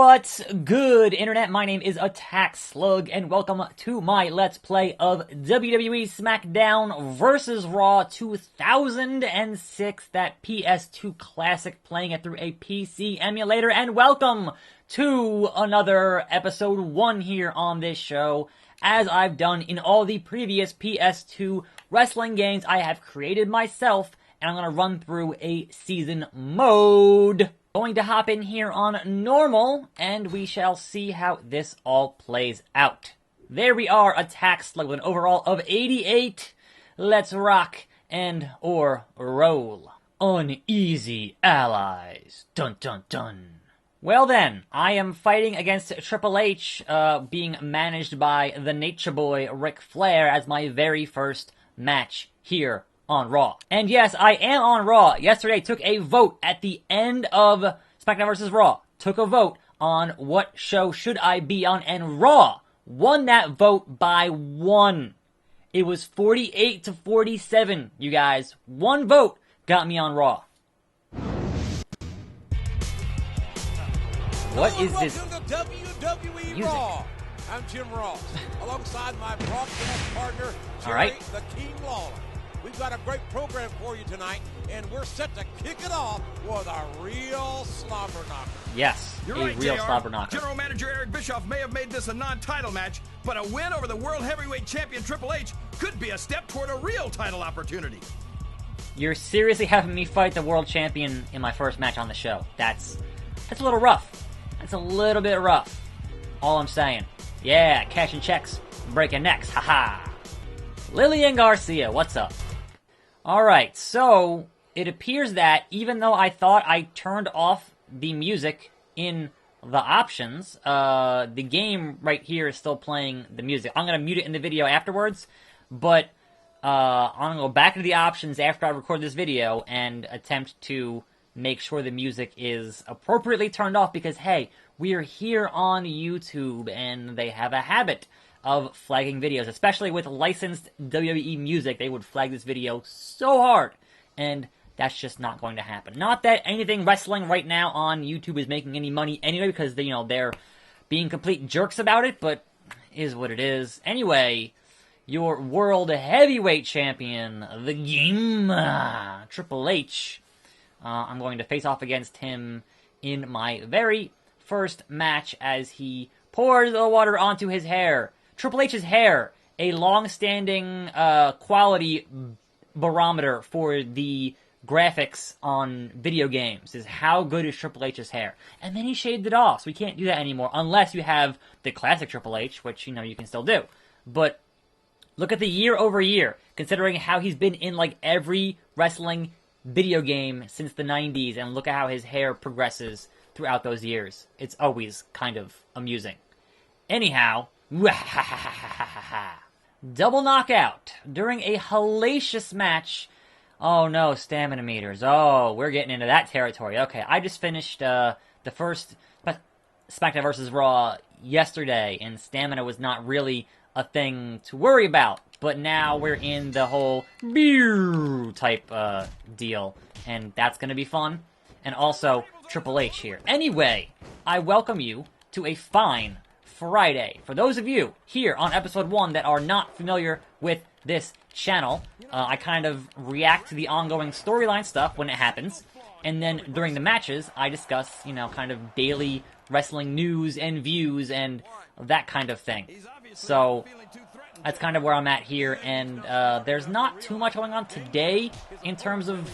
What's good, Internet? My name is attackslug, and welcome to my Let's Play of WWE SmackDown vs. Raw 2006, that PS2 classic, playing it through a PC emulator, and welcome to another episode 1 here on this show. As I've done in all the previous PS2 wrestling games I have created myself, and I'm going to run through a season mode. Going to hop in here on normal, and we shall see how this all plays out. There we are, attackslug with an overall of 88. Let's rock and/or roll. Uneasy allies. Dun dun dun. Well then, I am fighting against Triple H, being managed by the Nature Boy Ric Flair as my very first match here on Raw. And yes, I am on Raw. Yesterday took a vote at the end of SmackDown vs. Raw. Took a vote on what show should I be on, and Raw won that vote by 1. It was 48 to 47, you guys. 1 vote got me on Raw. What is this? Welcome to WWE music? Raw. I'm Jim Ross, alongside my broadcast partner, Jerry the King Lawler. We've got a great program for you tonight, and we're set to kick it off with a real slobber knocker. Yes, You're a right, real JR. slobber knocker. General Manager Eric Bischoff may have made this a non-title match, but a win over the World Heavyweight Champion Triple H could be a step toward a real title opportunity. You're seriously having me fight the world champion in my first match on the show. That's a little rough. That's a little bit rough. All I'm saying. Yeah, cashing checks, breaking necks, haha. Lillian Garcia, what's up? Alright, so it appears that even though I thought I turned off the music in the options, the game right here is still playing the music. I'm going to mute it in the video afterwards, but I'm going to go back into the options after I record this video and attempt to make sure the music is appropriately turned off, because hey, we are here on YouTube and they have a habit of flagging videos, especially with licensed WWE music. They would flag this video so hard, and that's just not going to happen. Not that anything wrestling right now on YouTube is making any money anyway, because they're being complete jerks about it, but is what it is. Anyway, your World Heavyweight Champion, the game, Triple H. I'm going to face off against him in my very first match as he pours the water onto his hair. Triple H's hair, a long-standing quality barometer for the graphics on video games, is how good is Triple H's hair. And then he shaved it off, so we can't do that anymore, unless you have the classic Triple H, which, you can still do. But look at the year over year, considering how he's been in, like, every wrestling video game since the 90s, and look at how his hair progresses throughout those years. It's always kind of amusing. Anyhow, double knockout during a hellacious match. Oh no, stamina meters. Oh, we're getting into that territory. Okay, I just finished the first SmackDown vs. Raw yesterday, and stamina was not really a thing to worry about. But now we're in the whole beer type deal, and that's going to be fun. And also, Triple H here. Anyway, I welcome you to a fine Friday. For those of you here on episode 1 that are not familiar with this channel, I kind of react to the ongoing storyline stuff when it happens, and then during the matches, I discuss, kind of daily wrestling news and views and that kind of thing. So that's kind of where I'm at here, and there's not too much going on today in terms of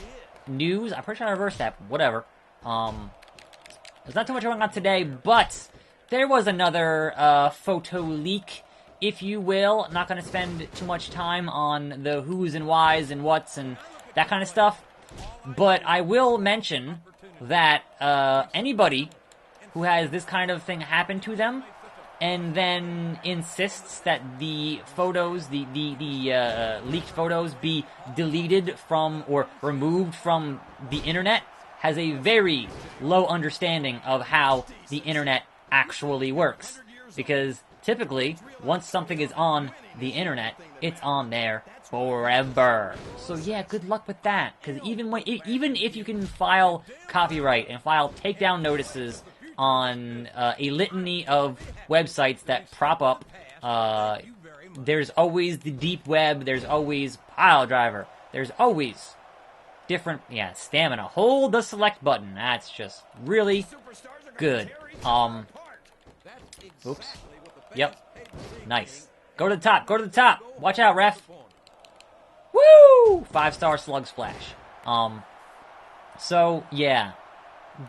news. I'm pretty sure I reversed that, whatever. There's not too much going on today, but there was another photo leak, if you will. I'm not going to spend too much time on the who's and whys and what's and that kind of stuff, but I will mention that anybody who has this kind of thing happen to them and then insists that the photos, the leaked photos, be deleted from or removed from the internet, has a very low understanding of how the internet actually works. Because typically, once something is on the internet, it's on there forever. So yeah, good luck with that. Because even if you can file copyright and file takedown notices on a litany of websites that prop up. There's always the deep web. There's always pile driver. There's always different, stamina. Hold the select button. That's just really good. Oops. Yep. Nice. Go to the top. Go to the top. Watch out, ref. Woo! 5-star slug splash. So, yeah.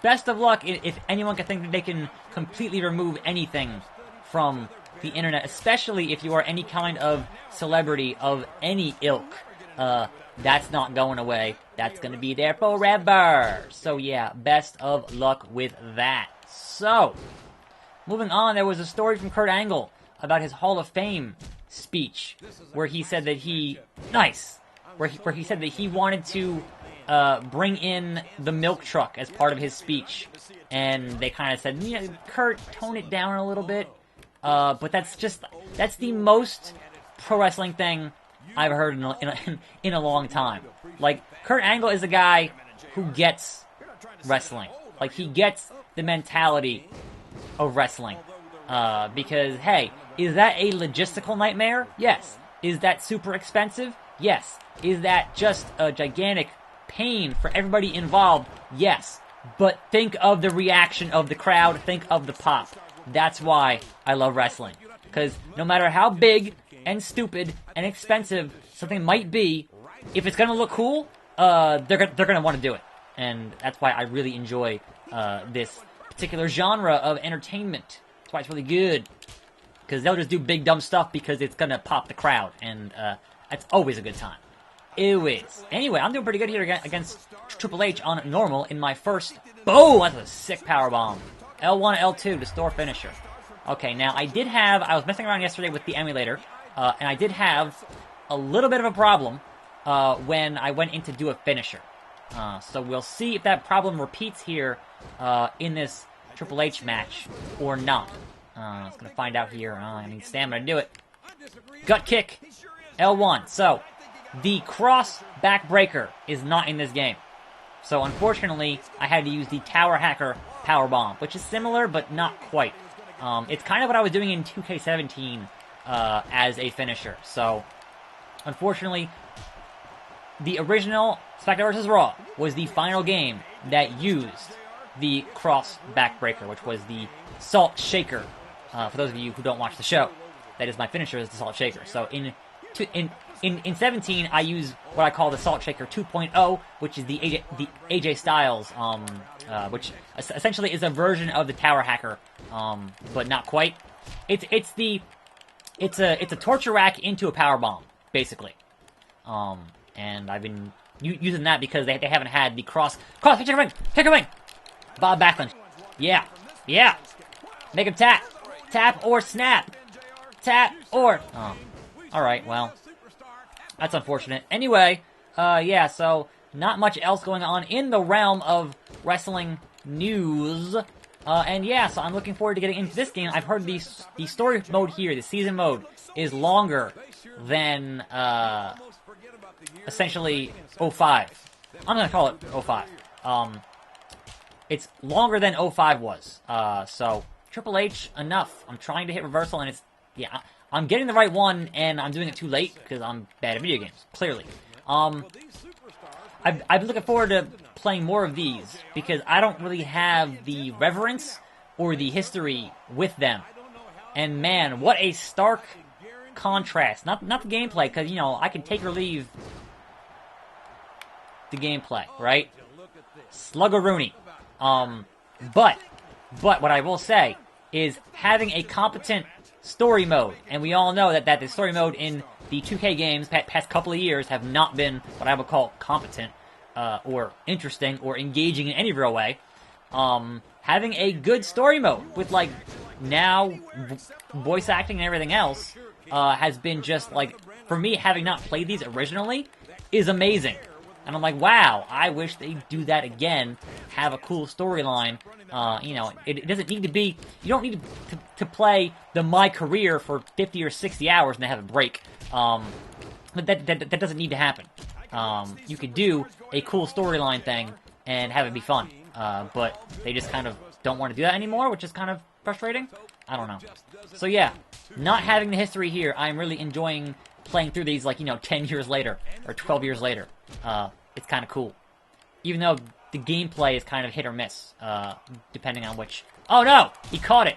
Best of luck if anyone can think that they can completely remove anything from the internet, especially if you are any kind of celebrity of any ilk. That's not going away. That's going to be there forever. So, yeah, best of luck with that. So, moving on, there was a story from Kurt Angle about his Hall of Fame speech, where he said that he said that he wanted to bring in the milk truck as part of his speech, and they kind of said, Kurt, tone it down a little bit. But that's the most pro wrestling thing I've heard in a long time. Like, Kurt Angle is a guy who gets wrestling. Like, he gets the mentality of wrestling. Because, hey, is that a logistical nightmare? Yes. Is that super expensive? Yes. Is that just a gigantic pain for everybody involved? Yes. But think of the reaction of the crowd. Think of the pop. That's why I love wrestling. Because no matter how big and stupid and expensive something might be, if it's going to look cool, they're going to want to do it. And that's why I really enjoy this particular genre of entertainment. That's why it's really good. Because they'll just do big dumb stuff because it's going to pop the crowd. And that's always a good time. Always. Anyway, I'm doing pretty good here against Triple H on normal in my first... Boom! That's a sick powerbomb. L1, L2 to store finisher. Okay, now I was messing around yesterday with the emulator, and I did have a little bit of a problem when I went in to do a finisher. So we'll see if that problem repeats here in this Triple H match or not. I was going to find out here. I need stamina to do it. Gut kick, L1. So, the cross backbreaker is not in this game. So, unfortunately, I had to use the Tower Hacker Powerbomb, which is similar, but not quite. It's kind of what I was doing in 2K17 as a finisher. So, unfortunately, the original SmackDown vs. Raw was the final game that used the cross backbreaker, which was the Salt Shaker. For those of you who don't watch the show, that is my finisher, is the Salt Shaker. So in 17, I use what I call the Salt Shaker 2.0, which is the AJ Styles, which essentially is a version of the Tower Hacker, but not quite. It's a torture rack into a power bomb, basically. And I've been using that because they haven't had the cross kick a ring, Bob Backlund. Yeah. Make him tap or snap, or. Oh. All right, well, that's unfortunate. Anyway, so not much else going on in the realm of wrestling news. So I'm looking forward to getting into this game. I've heard the story mode here, the season mode, is longer than, essentially 05. I'm gonna call it 05. It's longer than 05 was. So, Triple H, enough. I'm trying to hit reversal, and I'm getting the right one, and I'm doing it too late, because I'm bad at video games, clearly. I've been looking forward to playing more of these, because I don't really have the reverence or the history with them. And man, what a stark contrast. Not the gameplay, because, I can take or leave the gameplay, right? Sluggaroony. But what I will say is having a competent story mode, and we all know that the story mode in the 2K games past couple of years have not been what I would call competent, or interesting, or engaging in any real way. Having a good story mode with, now voice acting and everything else, has been just, for me, having not played these originally, is amazing. And I'm like, wow, I wish they'd do that again, have a cool storyline. It doesn't need to be, you don't need to play the My Career for 50 or 60 hours and then have a break. But that doesn't need to happen. You could do a cool storyline thing and have it be fun. But they just kind of don't want to do that anymore, which is kind of frustrating. I don't know. So yeah, not having the history here, I'm really enjoying playing through these, like, 10 years later, or 12 years later. It's kind of cool. Even though the gameplay is kind of hit or miss, depending on which... Oh no! He caught it!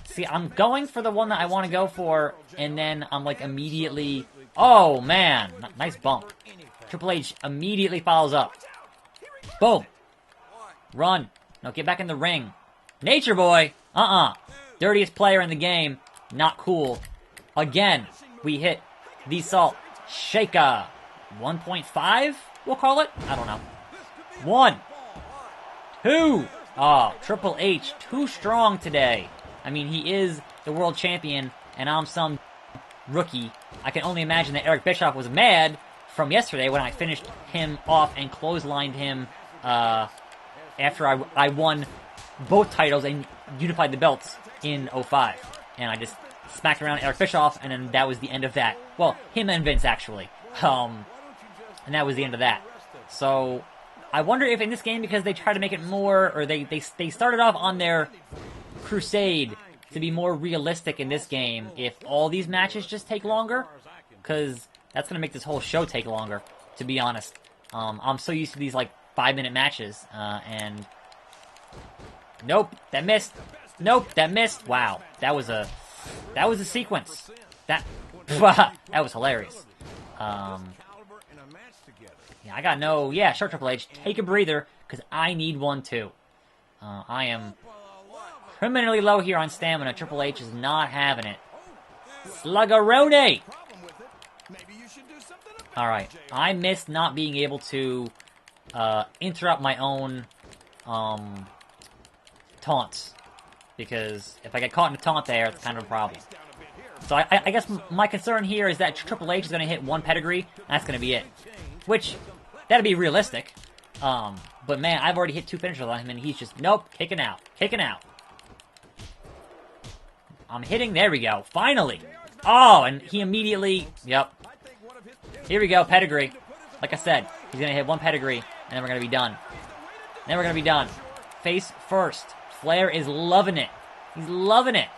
See, I'm going for the one that I want to go for, and then I'm, like, immediately... Oh, man! Nice bump. Triple H immediately follows up. Boom! Run. No, get back in the ring. Nature Boy! Dirtiest player in the game. Not cool. Again, we hit the Salt Shaker. 1.5, we'll call it? I don't know. 1. 2. Oh, Triple H, too strong today. I mean, he is the world champion, and I'm some rookie. I can only imagine that Eric Bischoff was mad from yesterday when I finished him off and clotheslined him after I won both titles and unified the belts in 05. And I just smacked around Eric Bischoff, and then that was the end of that. Well, him and Vince, actually. And that was the end of that. So, I wonder if in this game, because they try to make it more, or they started off on their crusade to be more realistic in this game, if all these matches just take longer, because that's going to make this whole show take longer, to be honest. I'm so used to these, like, 5-minute matches, and... Nope, that missed. Nope, that missed. Wow, that was a sequence. That was hilarious. Yeah, I got no... Yeah, sure, Triple H, take a breather, because I need one, too. I am criminally low here on stamina. Triple H is not having it. Sluggeroni! Alright, I missed not being able to interrupt my own taunts. Because if I get caught in a taunt there, it's kind of a problem. So I guess my concern here is that Triple H is going to hit one pedigree, and that's going to be it. Which, that'd be realistic. But man, I've already hit 2 finishers on him, and he's just, nope, kicking out. Kicking out. I'm hitting, there we go, finally! Oh, and he immediately, yep. Here we go, pedigree. Like I said, he's going to hit 1 pedigree, and then we're going to be done. Then we're going to be done. Face first. Flair is loving it. He's loving it.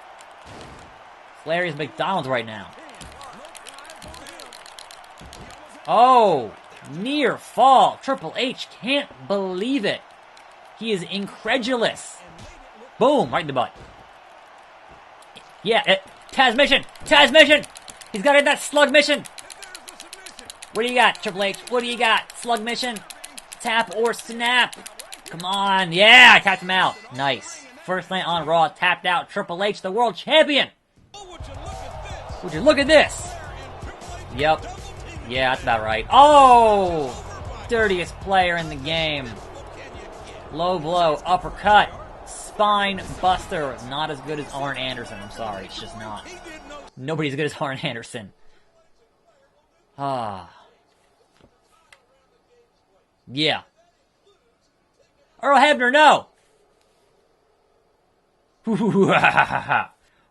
Flair is McDonald's right now. Oh, near fall. Triple H can't believe it. He is incredulous. Boom, right in the butt. Yeah, Taz mission. Taz mission. He's got that slug mission. What do you got, Triple H? What do you got? Slug mission? Tap or snap? Come on. Yeah, I tapped him out. Nice. First night on Raw, tapped out Triple H, the world champion. Would you look at this? Yep. Yeah, that's about right. Oh! Dirtiest player in the game. Low blow, uppercut, spine buster. Not as good as Arn Anderson. I'm sorry, it's just not. Nobody's as good as Arn Anderson. Yeah. Earl Hebner, no!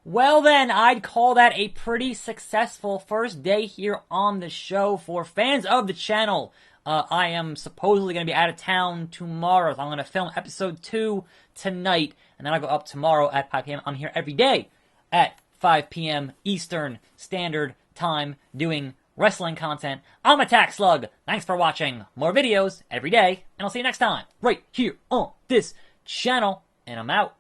Well then, I'd call that a pretty successful first day here on the show for fans of the channel. I am supposedly going to be out of town tomorrow, so I'm going to film episode 2 tonight, and then I'll go up tomorrow at 5 p.m. I'm here every day at 5 p.m. Eastern Standard Time doing wrestling content. I'm attackslug. Thanks for watching. More videos every day, and I'll see you next time right here on this channel, and I'm out.